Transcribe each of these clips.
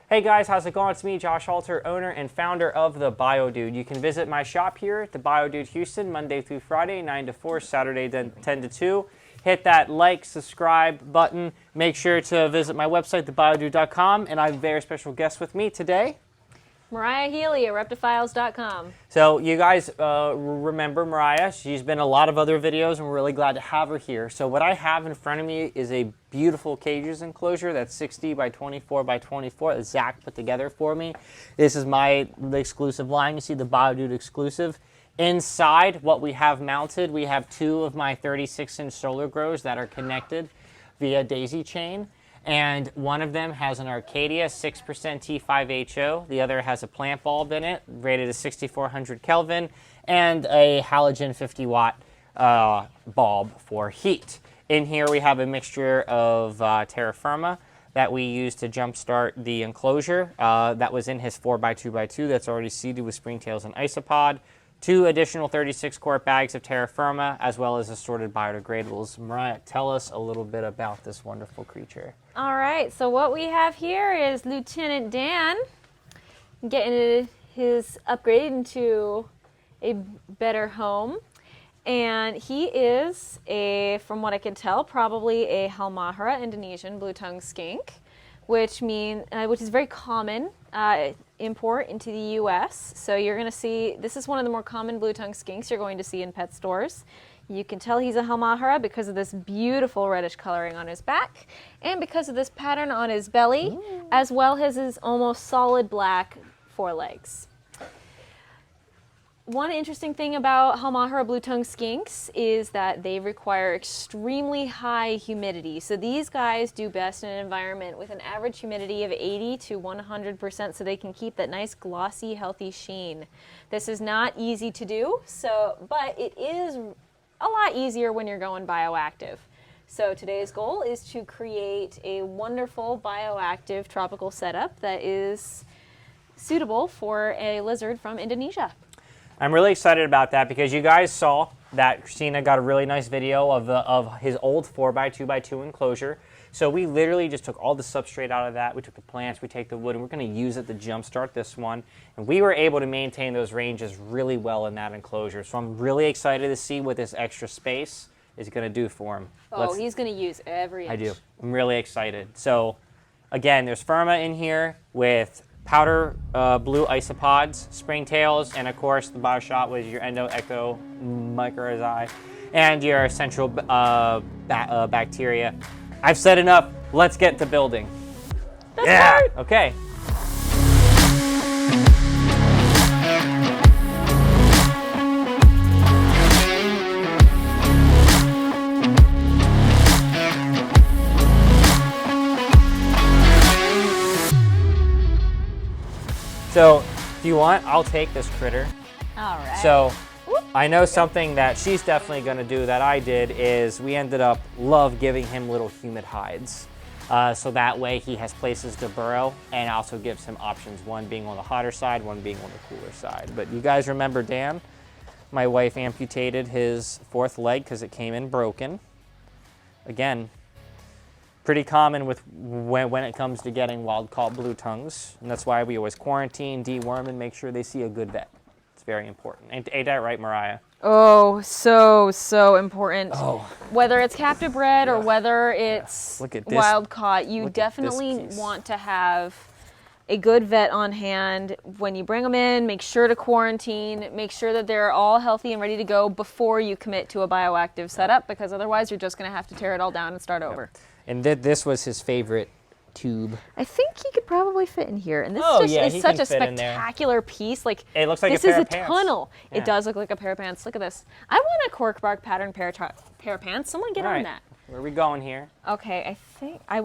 Hey guys, how's it going? It's me, Josh Halter, owner and founder of the Bio Dude. You can visit my shop here at the Bio Dude Houston, Monday through Friday, 9 to 4, Saturday 10 to 2. Hit that like, subscribe button. Make sure to visit my website, thebiodude.com, and I have a very special guest with me today. Mariah Healy at reptophiles.com. So you guys remember Mariah. She's been in a lot of other videos, and we're really glad to have her here. So what I have in front of me is a beautiful cages enclosure that's 60 by 24 by 24 that Zach put together for me. This is the exclusive line. You see the Bio Dude exclusive. Inside, what we have mounted, we have two of my 36-inch solar grows that are connected via daisy chain. And one of them has an Arcadia 6% T5HO. The other has a plant bulb in it, rated at 6400 Kelvin, and a halogen 50-watt bulb for heat. In here we have a mixture of terra firma that we use to jumpstart the enclosure. That was in his 4x2x2 that's already seeded with springtails and isopod. 2 additional 36-quart bags of terra firma, as well as assorted biodegradables. Mariah, tell us a little bit about this wonderful creature. All right, so what we have here is Lieutenant Dan getting his upgrade into a better home. And he is, from what I can tell, probably a Halmahera Indonesian blue-tongued skink, which is very common import into the U.S. So you're going to see, this is one of the more common blue-tongued skinks you're going to see in pet stores. You can tell he's a Halmahera because of this beautiful reddish coloring on his back and because of this pattern on his belly, as well as his almost solid black forelegs. One interesting thing about Halmahera blue-tongued skinks is that they require extremely high humidity. So these guys do best in an environment with an average humidity of 80 to 100% so they can keep that nice glossy, healthy sheen. This is not easy to do, but it is a lot easier when you're going bioactive. So today's goal is to create a wonderful bioactive tropical setup that is suitable for a lizard from Indonesia. I'm really excited about that because you guys saw that Christina got a really nice video of his old 4x2x2 enclosure. So we literally just took all the substrate out of that. We took the plants, we take the wood, and we're going to use it to jumpstart this one. And we were able to maintain those ranges really well in that enclosure. So I'm really excited to see what this extra space is going to do for him. He's going to use every inch. I do. I'm really excited. So again, there's firma in here with powder blue isopods, springtails, and of course the BioShot was your Endo Echo Mycorrhizae and your central bacteria. I've said enough. Let's get to building. Let's start. Okay. So, if you want, I'll take this critter. All right. So, I know something that she's definitely going to do that I did is we ended up giving him little humid hides. So that way he has places to burrow and also gives him options, one being on the hotter side, one being on the cooler side. But you guys remember Dan? My wife amputated his 4th leg because it came in broken. Again, pretty common with when it comes to getting wild-caught blue tongues, and that's why we always quarantine, deworm, and make sure they see a good vet. It's very important. Ain't that right, Mariah? Oh, so important. Oh. Whether it's captive bred or whether it's Look at this. wild-caught, you definitely want to have a good vet on hand. When you bring them in, make sure to quarantine, make sure that they're all healthy and ready to go before you commit to a bioactive setup, because otherwise you're just going to have to tear it all down and start over. And this was his favorite tube. I think he could probably fit in here. And this is such a spectacular piece. Like, it looks like this a pair is of pants. Tunnel. Yeah. It does look like a pair of pants. Look at this. I want a cork bark pattern pair of pants. Someone get on that. Where are we going here? Okay, I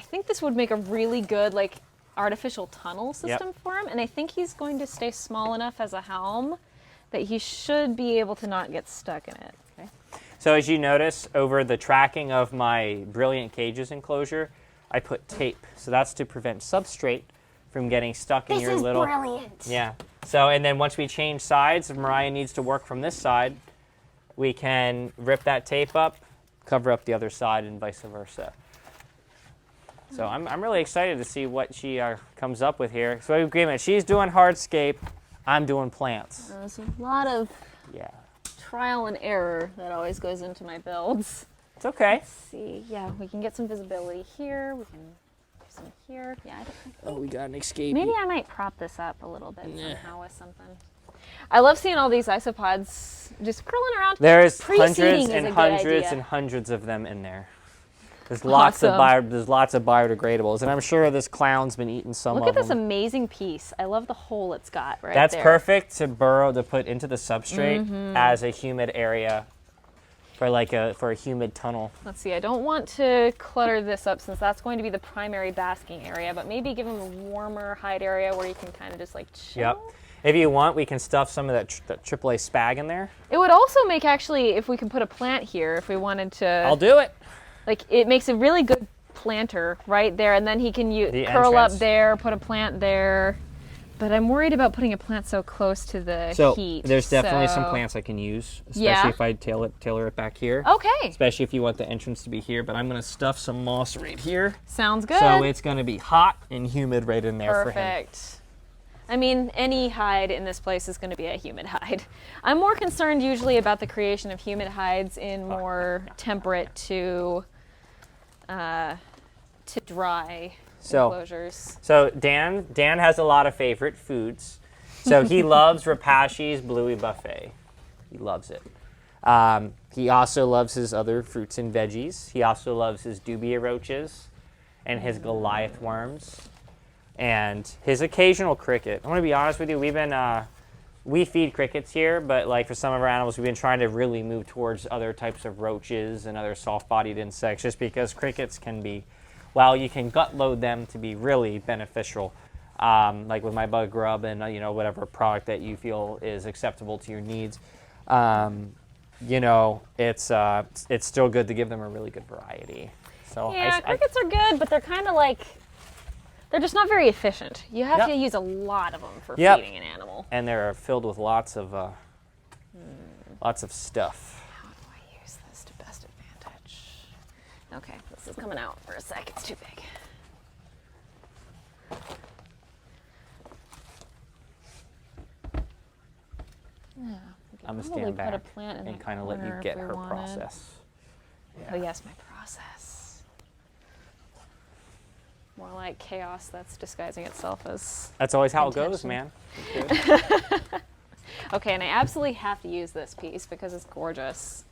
think this would make a really good like artificial tunnel system for him. And I think he's going to stay small enough as a helm that he should be able to not get stuck in it. Okay. So as you notice, over the tracking of my Brilliant Cages enclosure, I put tape. So that's to prevent substrate from getting stuck in your little... This is brilliant. Yeah. So, and then once we change sides, if Mariah needs to work from this side, we can rip that tape up, cover up the other side, and vice versa. So I'm really excited to see what she comes up with here. So agreement, she's doing hardscape, I'm doing plants. There's a lot of Yeah. trial and error that always goes into my builds. It's okay. Let's see, yeah, we can get some visibility here. We can do some here. Yeah. Oh, we got an escape. Maybe I might prop this up a little bit somehow with something. I love seeing all these isopods just curling around. There's Pre-seeding hundreds is and a good hundreds idea. and hundreds of them in there. There's lots of biodegradables, and I'm sure this clown's been eating some Look of at this them. amazing piece. I love the hole it's got right That's there. perfect to burrow, to put into the substrate as a humid area for a humid tunnel. Let's see, I don't want to clutter this up since that's going to be the primary basking area, but maybe give them a warmer hide area where you can kind of just like chill. Yep. If you want, we can stuff some of that AAA spag in there. It would also make actually, if we can put a plant here, if we wanted to. I'll do it. Like, it makes a really good planter right there, and then he can The curl entrance. up there, put a plant there. But I'm worried about putting a plant so close to the heat. There's definitely some so- plants I can use, especially Yeah? if I tailor it back here. Okay, Especially if you want the entrance to be here, but I'm gonna stuff some moss right here. sounds good. So it's gonna be hot and humid right in there for him. Perfect. I mean, any hide in this place is going to be a humid hide. I'm more concerned usually about the creation of humid hides in more temperate to dry enclosures. So Dan has a lot of favorite foods. So he loves Rapashi's Bluey Buffet. He loves it. He also loves his other fruits and veggies. He also loves his dubia roaches and his Goliath worms and his occasional cricket. I want to be honest with you, we feed crickets here, but like for some of our animals, we've been trying to really move towards other types of roaches and other soft-bodied insects, just because crickets can be, well, you can gut load them to be really beneficial. Like with my bug grub and whatever product that you feel is acceptable to your needs. It's still good to give them a really good variety. So Yeah, crickets are good, but they're kind of like, they're just not very efficient. You have Yep. to use a lot of them for Yep. feeding an animal. and they're filled with lots of stuff. How do I use this to best advantage? Okay, this is coming out for a sec. It's too big. Yeah, we could I'm gonna probably stand put a back plant in and the kind of let you corner get if we her wanted. process. Oh yes, my process. More like chaos that's disguising itself as. That's always how it goes, Intention. man. Okay, and I absolutely have to use this piece because it's gorgeous.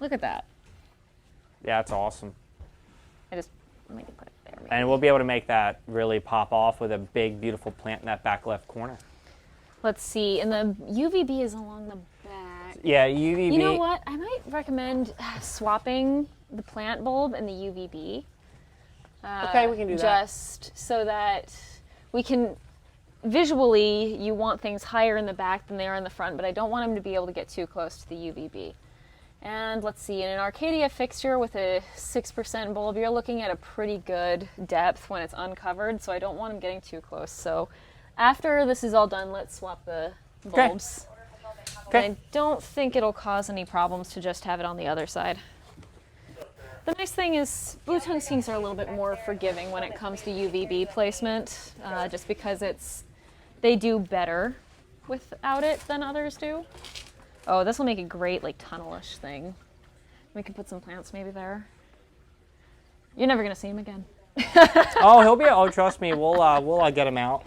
Look at that. Yeah, it's awesome. Let me put it there. Maybe. And we'll be able to make that really pop off with a big, beautiful plant in that back left corner. Let's see, and the UVB is along the back. Yeah, UVB. You know what? I might recommend swapping the plant bulb and the UVB. Okay, we can do that. Just so that we can, visually, you want things higher in the back than they are in the front, but I don't want them to be able to get too close to the UVB. And let's see, in an Arcadia fixture with a 6% bulb, you're looking at a pretty good depth when it's uncovered, so I don't want them getting too close. So after this is all done, let's swap the bulbs. Okay. I don't think it'll cause any problems to just have it on the other side. The nice thing is blue-tongue skinks are a little bit more forgiving when it comes to UVB placement, just because they do better without it than others do. Oh, this will make a great like tunnelish thing. We could put some plants maybe there. You're never gonna see him again. Oh, he'll be. Oh, trust me. We'll get him out.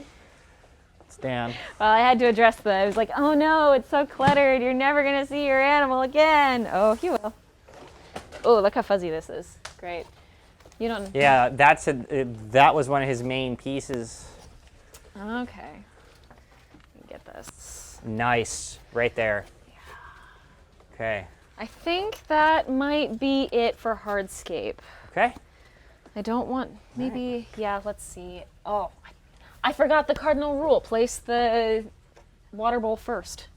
It's Dan. Well, I had to address I was like, oh no, it's so cluttered. You're never gonna see your animal again. Oh, you will. Oh, look how fuzzy this is. Great. You don't. Yeah, that was one of his main pieces. Okay. Let me get this. Nice, right there. Okay. I think that might be it for hardscape. Okay. I don't want, maybe, yeah, let's see. Oh, I forgot the cardinal rule. Place the water bowl first.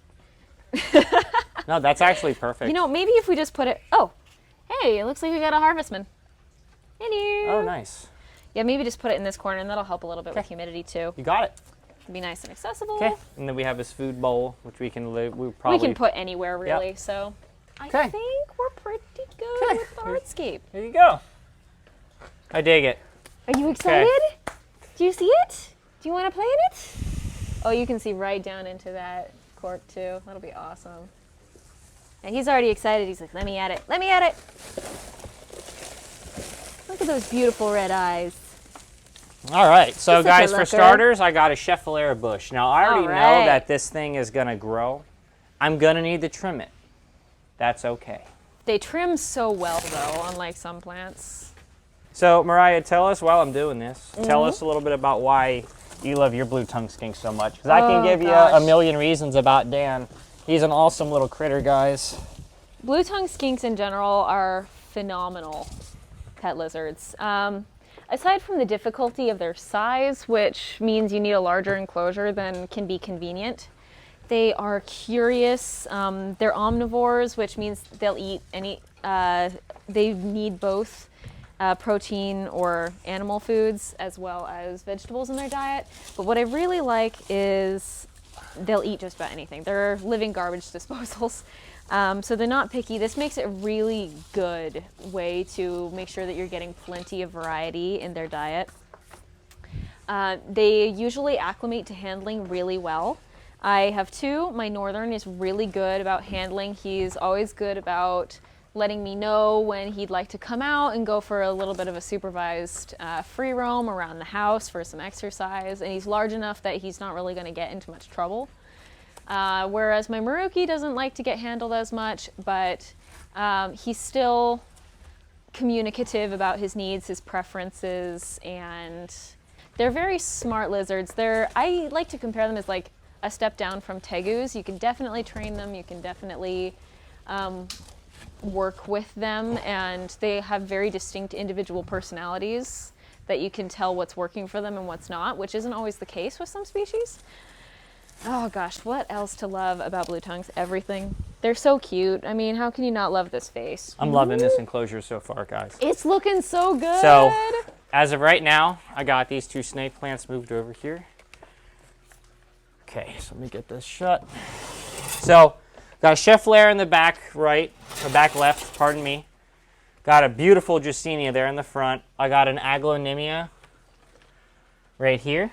No, that's actually perfect. You know, maybe if we just put it, oh, hey, it looks like we got a harvestman. Hello. Oh, nice. Yeah, maybe just put it in this corner and that'll help a little bit with humidity too. You got it. It'll be nice and accessible. Okay. And then we have his food bowl, which we can We can put anywhere really, so I Okay. think we're pretty good with the hardscape. There you go. I dig it. Are you excited? Do you see it? Do you want to play in it? Oh, you can see right down into that cork too. That'll be awesome. And he's already excited. He's like, let me at it. Let me at it. Look at those beautiful red eyes. All right, so He's such a guys, for looker. starters, I got a Schefflera bush. Now, I already All know right. that this thing is going to grow. I'm going to need to trim it. That's okay. They trim so well though, unlike some plants. So, Mariah, tell us, while I'm doing this, tell us a little bit about why you love your blue-tongued skink so much. Because I can give you a million reasons about Dan. He's an awesome little critter, guys. Blue-tongued skinks in general are phenomenal pet lizards. Aside from the difficulty of their size, which means you need a larger enclosure than can be convenient, they are curious. They're omnivores, which means they'll eat any, they need both protein or animal foods as well as vegetables in their diet. But what I really like is they'll eat just about anything. They're living garbage disposals. So they're not picky. This makes it a really good way to make sure that you're getting plenty of variety in their diet. They usually acclimate to handling really well. I have two. My northern is really good about handling. He's always good about letting me know when he'd like to come out and go for a little bit of a supervised free roam around the house for some exercise. And he's large enough that he's not really going to get into much trouble. Whereas my Maruki doesn't like to get handled as much, but he's still communicative about his needs, his preferences, and they're very smart lizards. I like to compare them as like a step down from tegus. You can definitely train them, you can definitely work with them, and they have very distinct individual personalities that you can tell what's working for them and what's not, which isn't always the case with some species. Oh gosh, what else to love about blue tongues? Everything. They're so cute. I mean, how can you not love this face? I'm loving this enclosure so far, guys. It's looking so good. So, as of right now, I got these two snake plants moved over here. Okay, so let me get this shut. So, got a Schefflera in the back right, or back left, pardon me. Got a beautiful Dracaena there in the front. I got an Aglaonemia right here.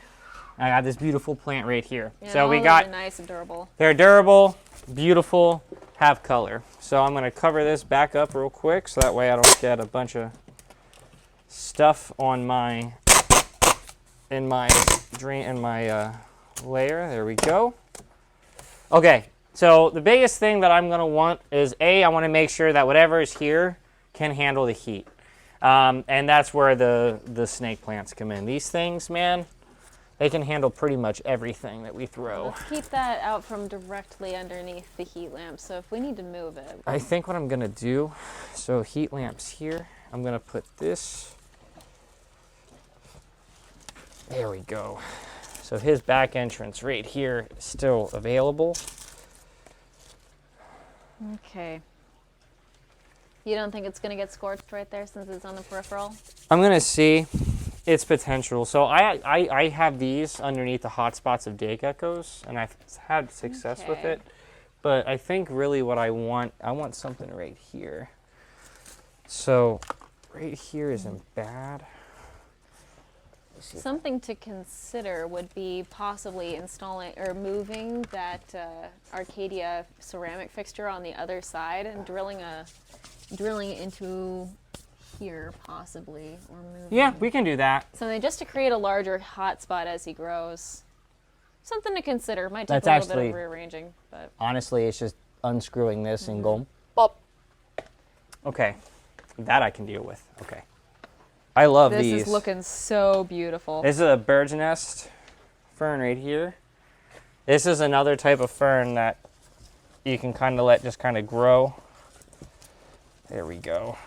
I got this beautiful plant right here. Yeah, so we all got, those are nice and durable. they're durable, beautiful, have color. So I'm gonna cover this back up real quick so that way I don't get a bunch of stuff on my, in my layer. There we go. Okay, so the biggest thing that I'm gonna want is I wanna make sure that whatever is here can handle the heat. And that's where the snake plants come in. These things, man, they can handle pretty much everything that we throw. Let's keep that out from directly underneath the heat lamp, so if we need to move it. I think what I'm gonna do, so heat lamps here, I'm gonna put this, there we go. So his back entrance right here is still available. Okay. You don't think it's going to get scorched right there since it's on the peripheral? I'm gonna see its potential. So I have these underneath the hot spots of day geckos, and I've had success with Okay. it. But I think really what I want something right here. So right here isn't bad. Something to consider would be possibly installing or moving that Arcadia ceramic fixture on the other side and drilling it into here possibly, or moving. Yeah, we can do that. Something just to create a larger hot spot as he grows. Something to consider. Might take That's a little bit actually- of rearranging, but Honestly, it's just unscrewing this and going pop. Okay, that I can deal with. Okay, I love this these. is looking so beautiful. This is a bird's nest fern right here. This is another type of fern that you can kind of let just kind of grow. There we go.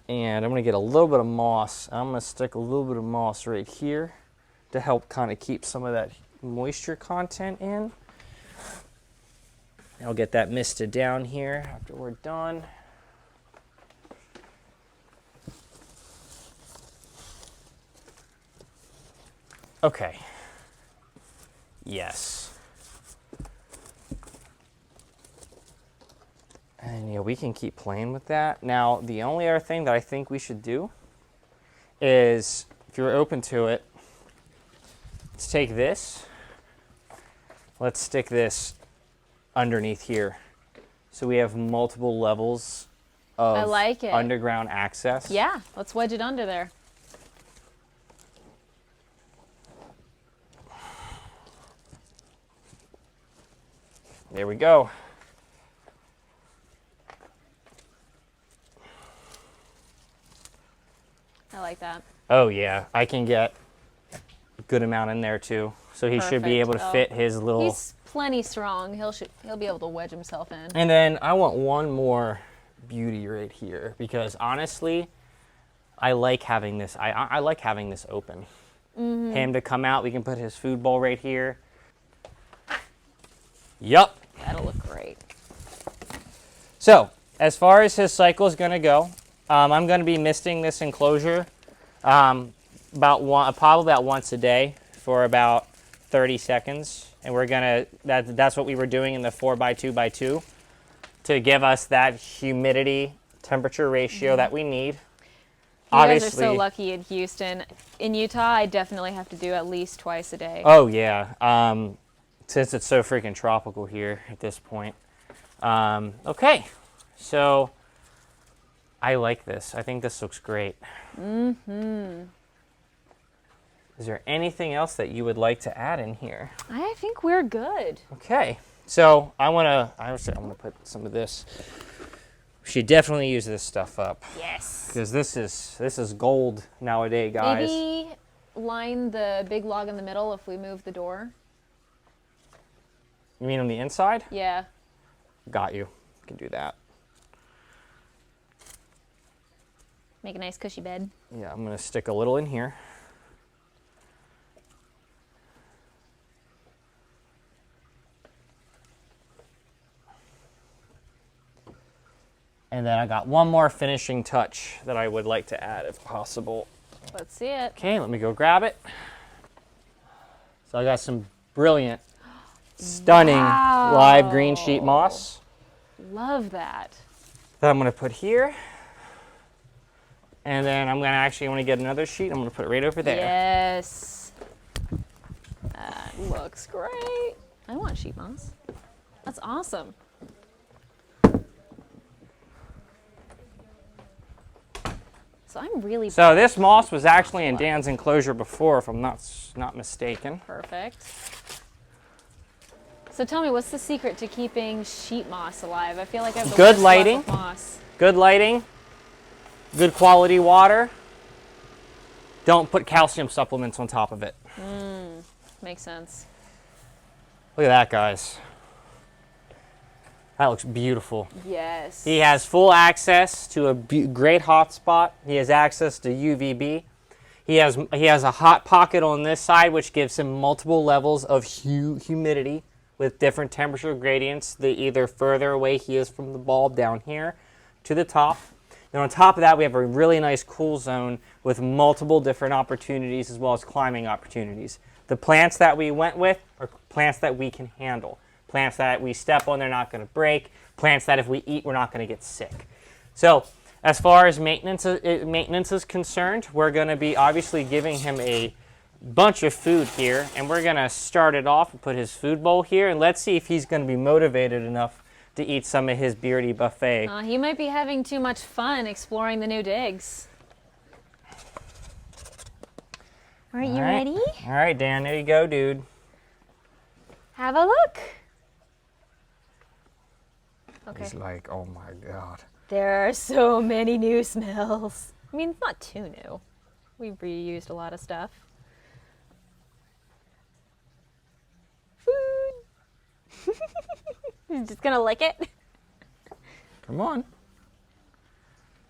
And I'm gonna get a little bit of moss. I'm gonna stick a little bit of moss right here to help kind of keep some of that moisture content in. I'll get that misted down here after we're done. Okay. Yes. And yeah, we can keep playing with that. Now, the only other thing that I think we should do is if you're open to it, let's take this. Let's stick this underneath here. So we have multiple levels of I like it. underground access. Yeah, let's wedge it under there. There we go. I like that. Oh yeah, I can get a good amount in there too. So he should be Perfect. able to Oh. fit his little... He's plenty strong. He'll be able to wedge himself in. And then I want one more beauty right here because honestly, I like having this. I like having this open. Him to come out, we can put his food bowl right here. Yup. That'll look great. So as far as his cycle is going to go, I'm going to be misting this enclosure probably about once a day for about 30 seconds. And we're going to, that's what we were doing in the 4x2x2 to give us that humidity temperature ratio that we need. You Obviously, guys are so lucky in Houston. In Utah, I definitely have to do at least twice a day. Oh yeah, since it's so freaking tropical here at this point. Okay, so I like this. I think this looks great. Is there anything else that you would like to add in here? I think we're good. Okay, so I'm gonna put some of this. We should definitely use this stuff up Yes. because this is gold nowadays, guys. Maybe line the big log in the middle if we move the door. You mean on the inside? Yeah. Got you. Can do that. Make a nice cushy bed. Yeah, I'm gonna stick a little in here. And then I got one more finishing touch that I would like to add if possible. Let's see it. Okay, let me go grab it. So I got some brilliant, stunning live green sheet moss Love that. that I'm gonna put here. And then I'm gonna actually want to get another sheet. I'm gonna put it right over there. Yes. That looks great. I want sheet moss. That's awesome. So I'm really So this moss was actually in Dan's enclosure before, if I'm not mistaken. perfect. So tell me, what's the secret to keeping sheet moss alive? I feel like I have the Good worst luck lighting. with moss. Good lighting, good quality water. Don't put calcium supplements on top of it. Makes sense. Look at that, guys. That looks beautiful. Yes. He has full access to a great hotspot. He has access to UVB. He has a hot pocket on this side, which gives him multiple levels of humidity with different temperature gradients. The either further away he is from the bulb down here to the top. Then on top of that, we have a really nice cool zone with multiple different opportunities as well as climbing opportunities. The plants that we went with are plants that we can handle. Plants that we step on, they're not going to break. Plants that if we eat, we're not going to get sick. So as far as maintenance is concerned, we're going to be obviously giving him a bunch of food here. And we're going to start it off and put his food bowl here. And let's see if he's going to be motivated enough to eat some of his beardy buffet. He might be having too much fun exploring the new digs. All right, you ready? All right, Dan, there you go, dude. Have a look. Okay. He's like, oh my God. There are so many new smells. I mean, it's not too new. We've reused a lot of stuff. Food. He's just gonna lick it. Come on.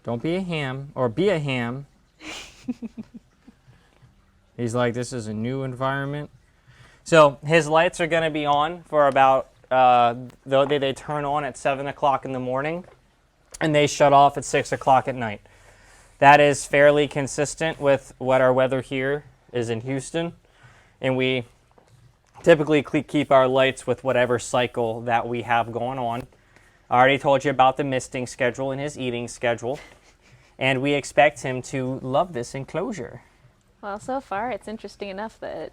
Don't be a ham, or be a ham. He's like, this is a new environment. So his lights are going to be on for about, they turn on at 7 o'clock in the morning, and they shut off at 6 o'clock at night. That is fairly consistent with what our weather here is in Houston, and we typically keep our lights with whatever cycle that we have going on. I already told you about the misting schedule and his eating schedule, and we expect him to love this enclosure. Well, so far it's interesting enough that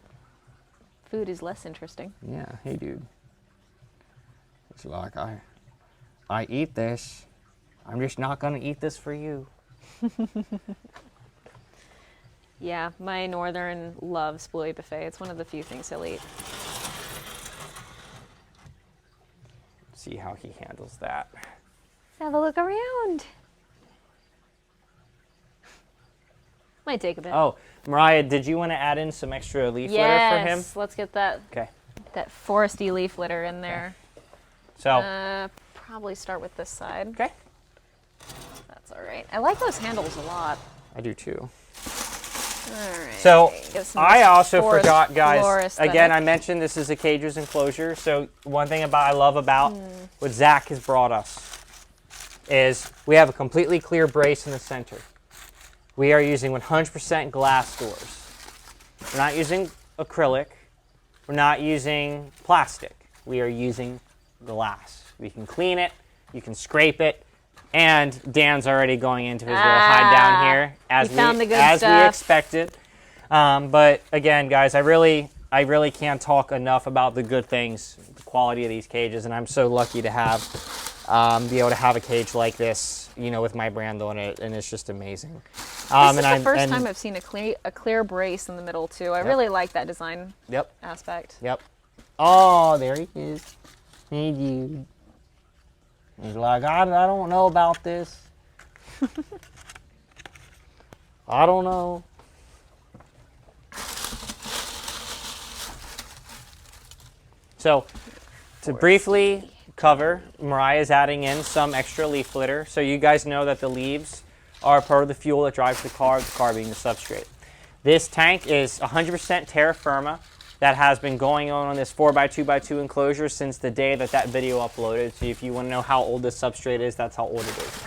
food is less interesting. Yeah, hey dude. It's like I eat this. I'm just not gonna eat this for you. Yeah, my northern loves Bluey Buffet. It's one of the few things he'll eat. See how he handles that. Have a look around. Might take a bit. Oh, Mariah, did you want to add in some extra leaf litter for him? Yes, let's get that Okay. foresty leaf litter in there. So. Probably start with this side. Okay. That's all right. I like those handles a lot. I do too. All right. So Give some I also forest forgot, guys. floor Again, aesthetic. I mentioned this is a KAGES enclosure. So one thing I love about what Zach has brought us is we have a completely clear brace in the center. We are using 100% glass doors. We're not using acrylic. We're not using plastic. We are using glass. We can clean it. You can scrape it. And Dan's already going into his little hide down here, as we expected. But again, guys, I really can't talk enough about the good things, the quality of these cages, and I'm so lucky to have be able to have a cage like this, you know, with my brand on it, and it's just amazing. This is the first time I've seen a clear brace in the middle too. I really like that design. Yep. Aspect. Yep. Oh, there he is. Hey, dude. He's like, I don't know about this. I don't know. So, to briefly cover, Mariah's adding in some extra leaf litter. So you guys know that the leaves are part of the fuel that drives the car being the substrate. This tank is 100% terra firma. That has been going on this 4x2x2 enclosure since the day that video uploaded. So if you want to know how old this substrate is, that's how old it is.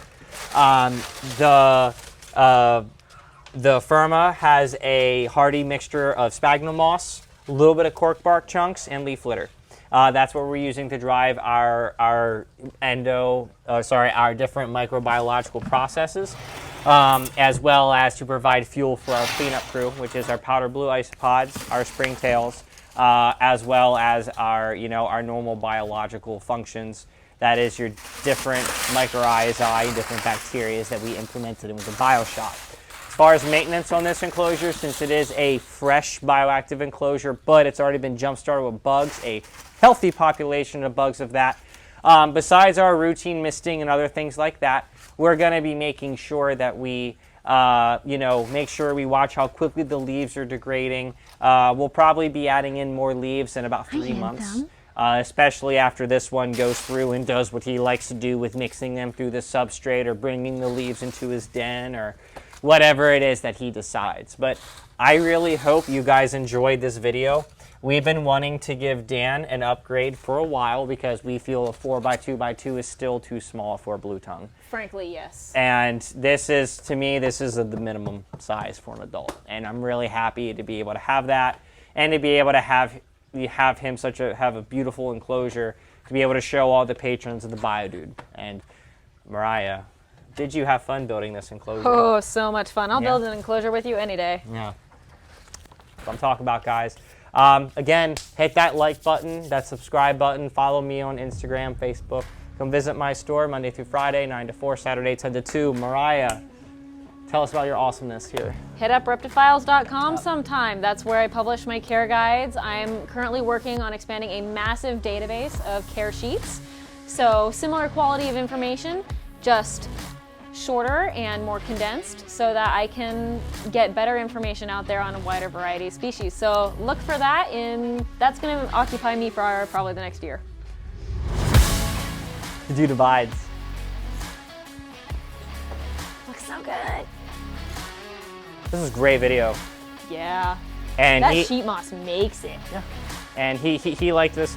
The Firma has a hearty mixture of sphagnum moss, a little bit of cork bark chunks, and leaf litter. That's what we're using to drive our different microbiological processes, as well as to provide fuel for our cleanup crew, which is our powder blue isopods, our springtails, as well as our normal biological functions. That is your different mycorrhizae, different bacteria that we implemented in with the BioShop. As far as maintenance on this enclosure, since it is a fresh bioactive enclosure, but it's already been jump-started with bugs, a healthy population of bugs of that. Besides our routine misting and other things like that, we're going to be making sure that we, make sure we watch how quickly the leaves are degrading. We'll probably be adding in more leaves in about 3 months, especially after this one goes through and does what he likes to do with mixing them through the substrate or bringing the leaves into his den or whatever it is that he decides. But I really hope you guys enjoyed this video. We've been wanting to give Dan an upgrade for a while because we feel a 4x2x2 is still too small for a blue tongue. Frankly, yes. And this is, to me, this is the minimum size for an adult. And I'm really happy to be able to have that and to be able to have him have a beautiful enclosure to be able to show all the patrons of the Bio Dude. And Mariah, did you have fun building this enclosure? Oh, so much fun. I'll build an enclosure with you any day. Yeah. That's what I'm talking about, guys. Again, hit that like button, that subscribe button. Follow me on Instagram, Facebook. Come visit my store Monday through Friday, 9 to 4, Saturday 10 to 2. Mariah, tell us about your awesomeness here. Hit up reptifiles.com sometime. That's where I publish my care guides. I'm currently working on expanding a massive database of care sheets. So similar quality of information, just shorter and more condensed so that I can get better information out there on a wider variety of species. So look for that, and that's going to occupy me for probably the next year. The dude abides. Looks so good. This is a great video. Yeah. And that sheet moss makes it. Yeah. And he liked this.